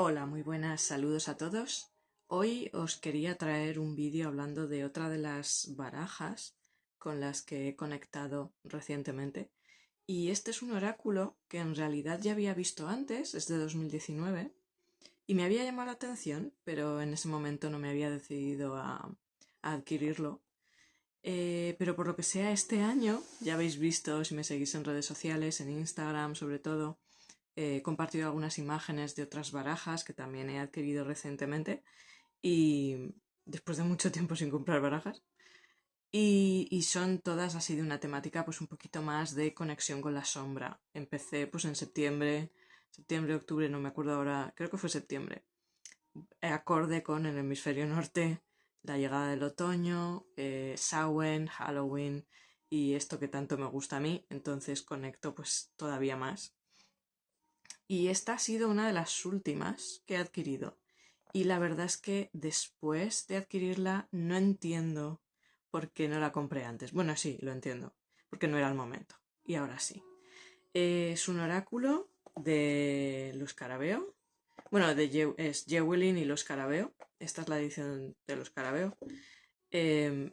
Hola, muy buenas, saludos a todos. Hoy os quería traer un vídeo hablando de otra de las barajas con las que he conectado recientemente. Y este es un oráculo que en realidad ya había visto antes, es de 2019, y me había llamado la atención, pero en ese momento no me había decidido a adquirirlo. Pero por lo que sea, este año, ya habéis visto si me seguís en redes sociales, en Instagram sobre todo, he compartido algunas imágenes de otras barajas que también he adquirido recientemente y después de mucho tiempo sin comprar barajas. Y son todas así de una temática pues un poquito más de conexión con la sombra. Empecé pues en septiembre, octubre, no me acuerdo ahora, creo que fue septiembre. Acorde con el hemisferio norte, la llegada del otoño, Samhain, Halloween y esto que tanto me gusta a mí, entonces conecto pues todavía más. Y esta ha sido una de las últimas que he adquirido. Y la verdad es que después de adquirirla no entiendo por qué no la compré antes. Bueno, sí, lo entiendo, porque no era el momento. Y ahora sí. Es un oráculo de los Carabeo. Bueno, es Jewelin y los Carabeo. Esta es la edición de los Carabeo.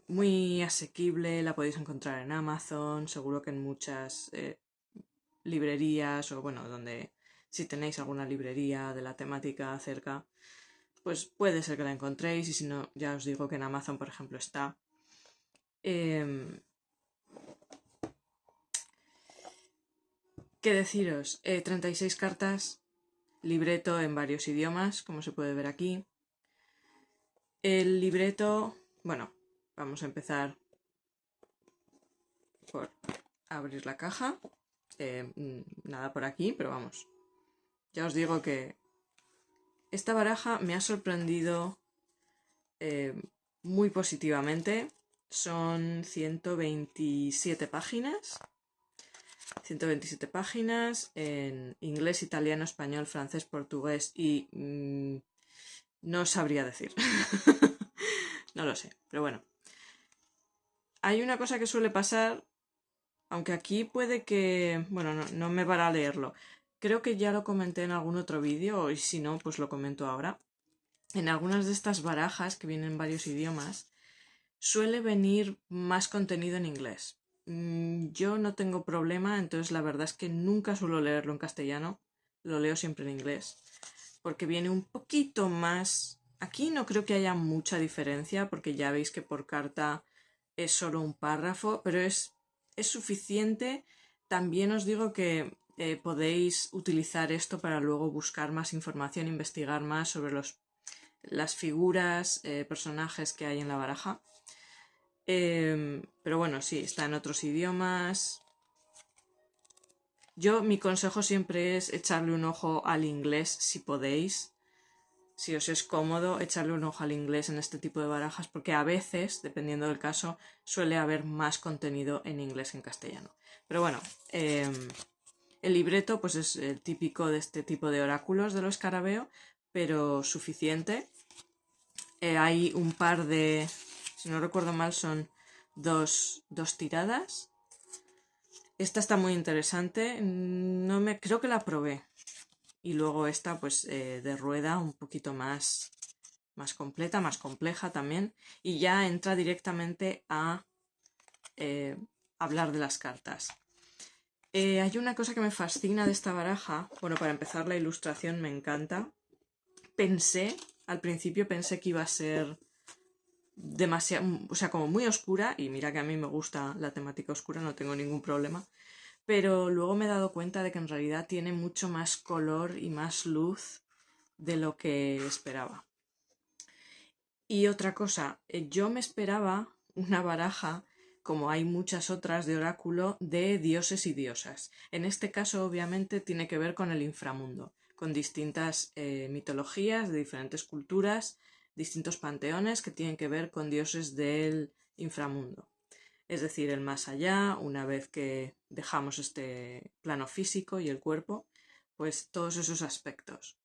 Muy asequible, la podéis encontrar en Amazon, seguro que en muchas librerías o bueno, donde si tenéis alguna librería de la temática cerca, pues puede ser que la encontréis y si no, ya os digo que en Amazon, por ejemplo, está. ¿Qué deciros? 36 cartas, libreto en varios idiomas, como se puede ver aquí. El libreto, bueno, vamos a empezar por abrir la caja. Nada por aquí, pero vamos. Ya os digo que esta baraja me ha sorprendido muy positivamente. Son 127 páginas. 127 páginas en inglés, italiano, español, francés, portugués y no sabría decir. No lo sé, pero bueno. Hay una cosa que suele pasar, aunque aquí puede que... Bueno, no me va a leerlo. Creo que ya lo comenté en algún otro vídeo y si no, pues lo comento ahora. En algunas de estas barajas que vienen en varios idiomas, suele venir más contenido en inglés. Yo no tengo problema, entonces la verdad es que nunca suelo leerlo en castellano, lo leo siempre en inglés, porque viene un poquito más... Aquí no creo que haya mucha diferencia, porque ya veis que por carta es solo un párrafo, pero es suficiente. También os digo que podéis utilizar esto para luego buscar más información, investigar más sobre las figuras, personajes que hay en la baraja. Pero bueno, sí, está en otros idiomas. Mi consejo siempre es echarle un ojo al inglés si podéis. Si os es cómodo, echarle un ojo al inglés en este tipo de barajas, porque a veces, dependiendo del caso, suele haber más contenido en inglés que en castellano. Pero bueno, el libreto pues es el típico de este tipo de oráculos de los Carabeo, pero suficiente. Hay un par de, si no recuerdo mal, son dos tiradas. Esta está muy interesante. Creo que la probé. Y luego esta, pues, de rueda, un poquito más completa, más compleja también. Y ya entra directamente a hablar de las cartas. Hay una cosa que me fascina de esta baraja. Bueno, para empezar, la ilustración me encanta. Al principio pensé que iba a ser demasiado, o sea, como muy oscura, y mira que a mí me gusta la temática oscura, no tengo ningún problema, pero luego me he dado cuenta de que en realidad tiene mucho más color y más luz de lo que esperaba. Y otra cosa, yo me esperaba una baraja, como hay muchas otras de oráculo, de dioses y diosas. En este caso, obviamente, tiene que ver con el inframundo, con distintas mitologías de diferentes culturas, distintos panteones que tienen que ver con dioses del inframundo. Es decir, el más allá, una vez que dejamos este plano físico y el cuerpo, pues todos esos aspectos.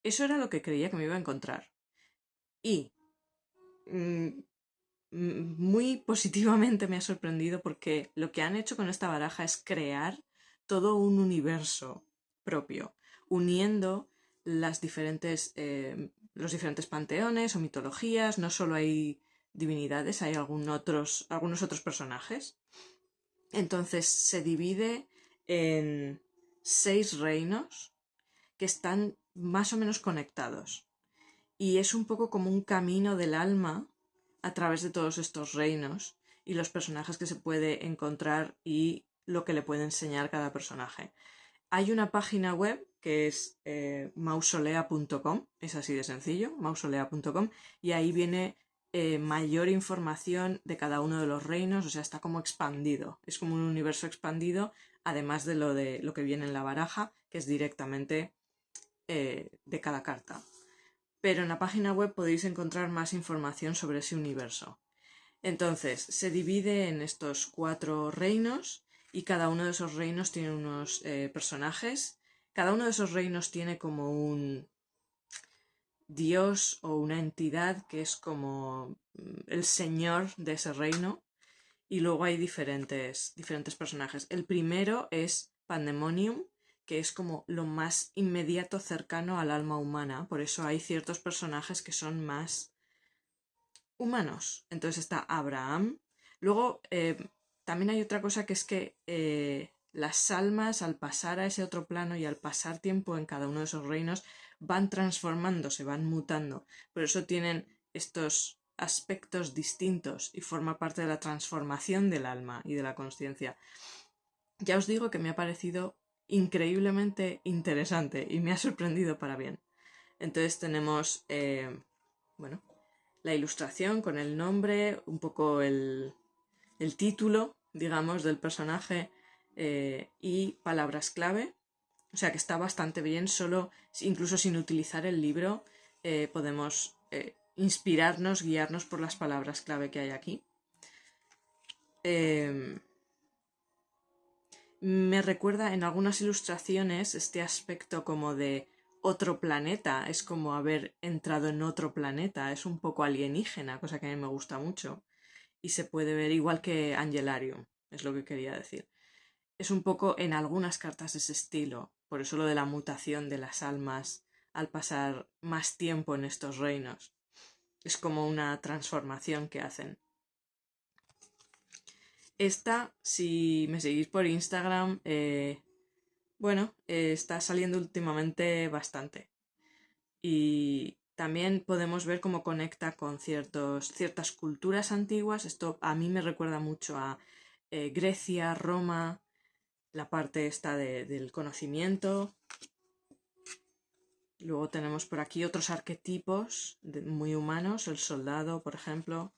Eso era lo que creía que me iba a encontrar. Y mm, muy positivamente me ha sorprendido porque lo que han hecho con esta baraja es crear todo un universo propio, uniendo los diferentes panteones o mitologías. No solo hay divinidades, hay algunos otros personajes. Entonces se divide en 6 reinos que están más o menos conectados. Y es un poco como un camino del alma a través de todos estos reinos y los personajes que se puede encontrar y lo que le puede enseñar cada personaje. Hay una página web que es mausolea.com, es así de sencillo, mausolea.com, y ahí viene mayor información de cada uno de los reinos, o sea, está como expandido, es como un universo expandido, además de lo que viene en la baraja, que es directamente de cada carta. Pero en la página web podéis encontrar más información sobre ese universo. Entonces, se divide en estos 4 reinos y cada uno de esos reinos tiene unos personajes. Cada uno de esos reinos tiene como un dios o una entidad que es como el señor de ese reino. Y luego hay diferentes personajes. El primero es Pandemonium, que es como lo más inmediato cercano al alma humana. Por eso hay ciertos personajes que son más humanos. Entonces está Abraham. Luego también hay otra cosa, que es que las almas, al pasar a ese otro plano y al pasar tiempo en cada uno de esos reinos, van transformándose, van mutando. Por eso tienen estos aspectos distintos y forma parte de la transformación del alma y de la consciencia. Ya os digo que me ha parecido increíblemente interesante y me ha sorprendido para bien. Entonces tenemos, la ilustración con el nombre, un poco el título, digamos, del personaje y palabras clave. O sea que está bastante bien, incluso sin utilizar el libro, podemos inspirarnos, guiarnos por las palabras clave que hay aquí. Me recuerda en algunas ilustraciones este aspecto como de otro planeta, es como haber entrado en otro planeta, es un poco alienígena, cosa que a mí me gusta mucho. Y se puede ver igual que Angelarium, es lo que quería decir. Es un poco en algunas cartas de ese estilo, por eso lo de la mutación de las almas al pasar más tiempo en estos reinos. Es como una transformación que hacen. Esta, si me seguís por Instagram, está saliendo últimamente bastante. Y también podemos ver cómo conecta con ciertas culturas antiguas. Esto a mí me recuerda mucho a Grecia, Roma, la parte esta del conocimiento. Luego tenemos por aquí otros arquetipos muy humanos, el soldado, por ejemplo.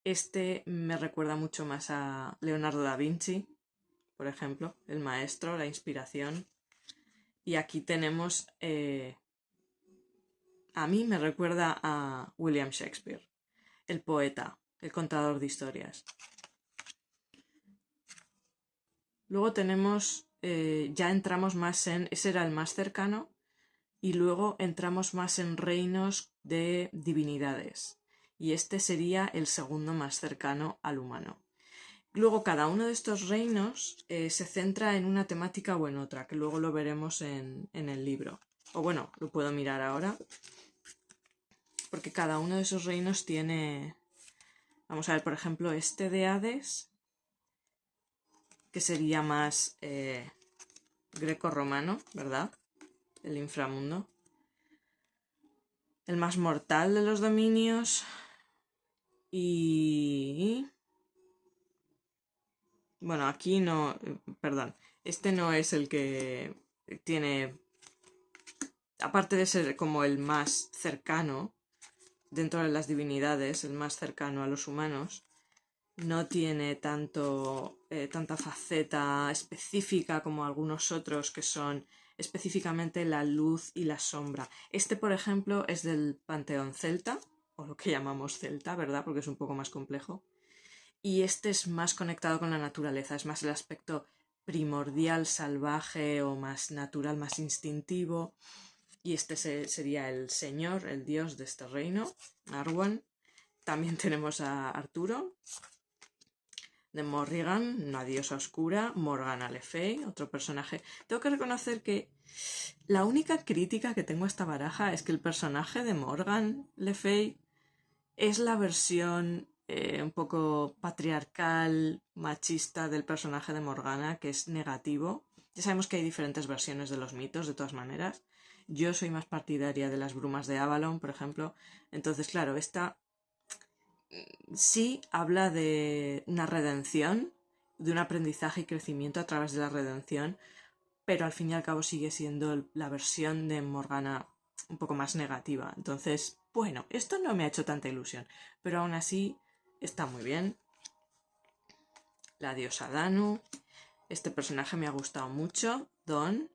Este me recuerda mucho más a Leonardo da Vinci, por ejemplo, el maestro, la inspiración. Y aquí tenemos, a mí me recuerda a William Shakespeare, el poeta, el contador de historias. Luego tenemos, ya entramos más ese era el más cercano, y luego entramos más en reinos de divinidades. Y este sería el segundo más cercano al humano. Luego cada uno de estos reinos se centra en una temática o en otra, que luego lo veremos en el libro. O bueno, lo puedo mirar ahora. Porque cada uno de esos reinos tiene... Vamos a ver, por ejemplo, este de Hades, que sería más greco-romano, ¿verdad? El inframundo. El más mortal de los dominios. Y... Bueno, aquí no... Perdón. Este no es el que tiene... Aparte de ser como el más cercano dentro de las divinidades, el más cercano a los humanos, no tiene tanta faceta específica como algunos otros que son específicamente la luz y la sombra. Este, por ejemplo, es del panteón celta, o lo que llamamos celta, ¿verdad? Porque es un poco más complejo. Y este es más conectado con la naturaleza, es más el aspecto primordial, salvaje o más natural, más instintivo. Y este sería el señor, el dios de este reino, Arwan. También tenemos a Arturo. de Morrigan, una diosa oscura, Morgana Le Fay, otro personaje. Tengo que reconocer que la única crítica que tengo a esta baraja es que el personaje de Morgan Le Fay es la versión un poco patriarcal, machista del personaje de Morgana, que es negativo. Ya sabemos que hay diferentes versiones de los mitos, de todas maneras. Yo soy más partidaria de las brumas de Avalon, por ejemplo. Entonces, claro, esta sí habla de una redención, de un aprendizaje y crecimiento a través de la redención, pero al fin y al cabo sigue siendo la versión de Morgana un poco más negativa. Entonces, bueno, esto no me ha hecho tanta ilusión, pero aún así está muy bien. La diosa Danu. Este personaje me ha gustado mucho. Don.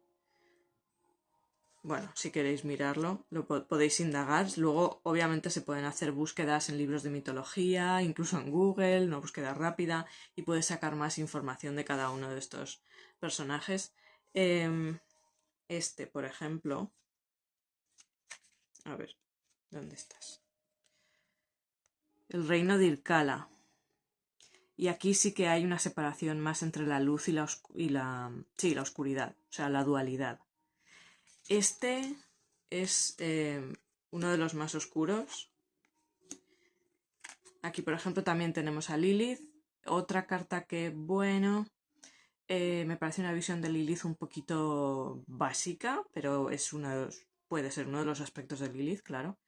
Bueno, si queréis mirarlo, lo podéis indagar. Luego, obviamente, se pueden hacer búsquedas en libros de mitología, incluso en Google, una búsqueda rápida, y puedes sacar más información de cada uno de estos personajes. Este, por ejemplo. A ver, ¿dónde estás? El reino de Irkala. Y aquí sí que hay una separación más entre la luz y la oscuridad, o sea, la dualidad. Este es uno de los más oscuros. Aquí, por ejemplo, también tenemos a Lilith. Otra carta que, bueno, me parece una visión de Lilith un poquito básica, pero puede ser uno de los aspectos de Lilith, claro,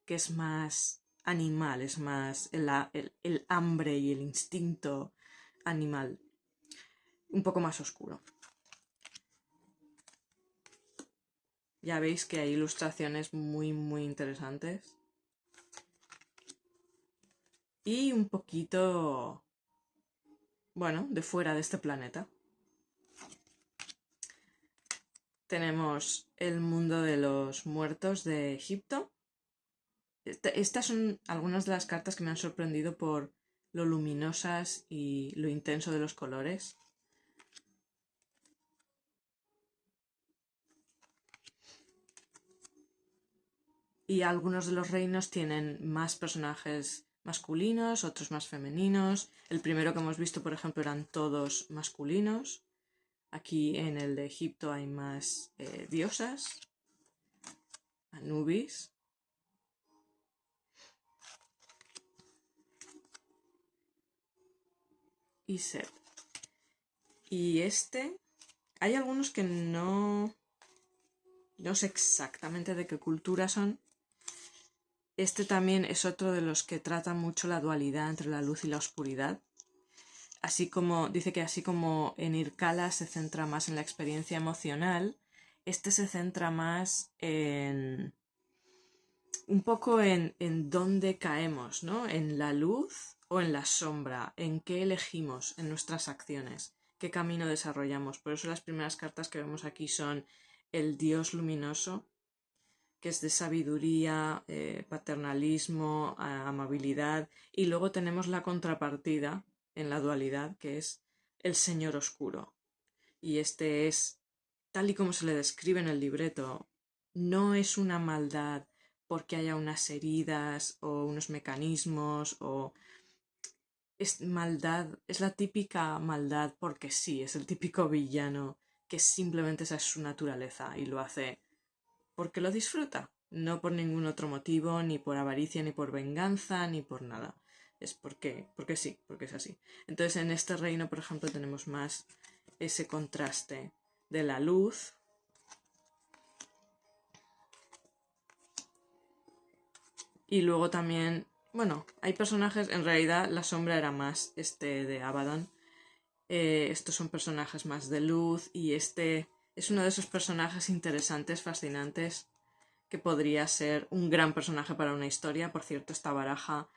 que es más animal, es más el hambre y el instinto animal, un poco más oscuro. Ya veis que hay ilustraciones muy, muy interesantes. Y un poquito, bueno, de fuera de este planeta. Tenemos el mundo de los muertos de Egipto. Estas son algunas de las cartas que me han sorprendido por lo luminosas y lo intenso de los colores. Y algunos de los reinos tienen más personajes masculinos, otros más femeninos. El primero que hemos visto, por ejemplo, eran todos masculinos. Aquí en el de Egipto hay más diosas. Anubis. Y Set. Y este, hay algunos que no sé exactamente de qué cultura son. Este también es otro de los que trata mucho la dualidad entre la luz y la oscuridad. Así como, dice que así como en Irkala se centra más en la experiencia emocional, este se centra más en un poco en dónde caemos, ¿no? En la luz o en la sombra, en qué elegimos en nuestras acciones, qué camino desarrollamos. Por eso las primeras cartas que vemos aquí son el dios luminoso, que es de sabiduría, paternalismo, amabilidad, y luego tenemos la contrapartida en la dualidad, que es el señor oscuro. Y este es, tal y como se le describe en el libreto, no es una maldad porque haya unas heridas o unos mecanismos o es maldad, es la típica maldad porque sí, es el típico villano que simplemente esa es su naturaleza y lo hace porque lo disfruta, no por ningún otro motivo, ni por avaricia, ni por venganza, ni por nada. Es porque sí, porque es así. Entonces en este reino, por ejemplo, tenemos más ese contraste de la luz y luego también, bueno, hay personajes, en realidad la sombra era más de Abaddon. Estos son personajes más de luz y este es uno de esos personajes interesantes, fascinantes, que podría ser un gran personaje para una historia. Por cierto, esta baraja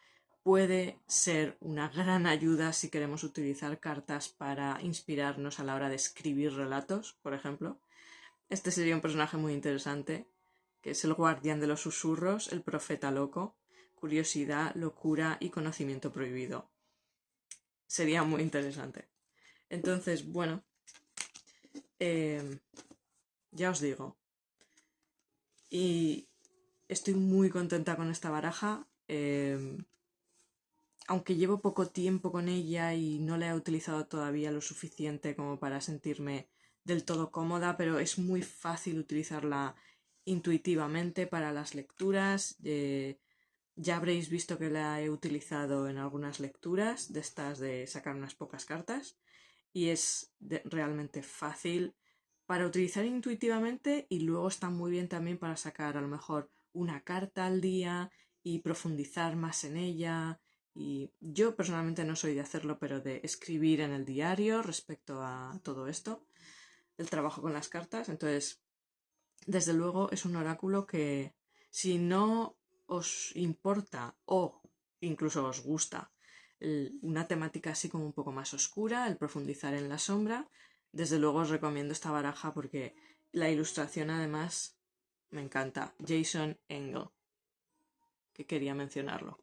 puede ser una gran ayuda si queremos utilizar cartas para inspirarnos a la hora de escribir relatos, por ejemplo. Este sería un personaje muy interesante, que es el guardián de los susurros, el profeta loco, curiosidad, locura y conocimiento prohibido. Sería muy interesante. Entonces, bueno, ya os digo. Y estoy muy contenta con esta baraja. aunque llevo poco tiempo con ella y no la he utilizado todavía lo suficiente como para sentirme del todo cómoda, pero es muy fácil utilizarla intuitivamente para las lecturas. Ya habréis visto que la he utilizado en algunas lecturas de estas de sacar unas pocas cartas y es realmente fácil para utilizar intuitivamente y luego está muy bien también para sacar a lo mejor una carta al día y profundizar más en ella. Y yo personalmente no soy de hacerlo, pero de escribir en el diario respecto a todo esto, el trabajo con las cartas. Entonces, desde luego es un oráculo que si no os importa o incluso os gusta una temática así como un poco más oscura, el profundizar en la sombra, desde luego os recomiendo esta baraja porque la ilustración además me encanta. Jason Engel, que quería mencionarlo.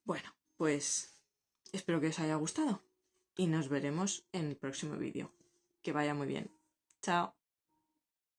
Bueno, pues espero que os haya gustado y nos veremos en el próximo vídeo. Que vaya muy bien. Chao.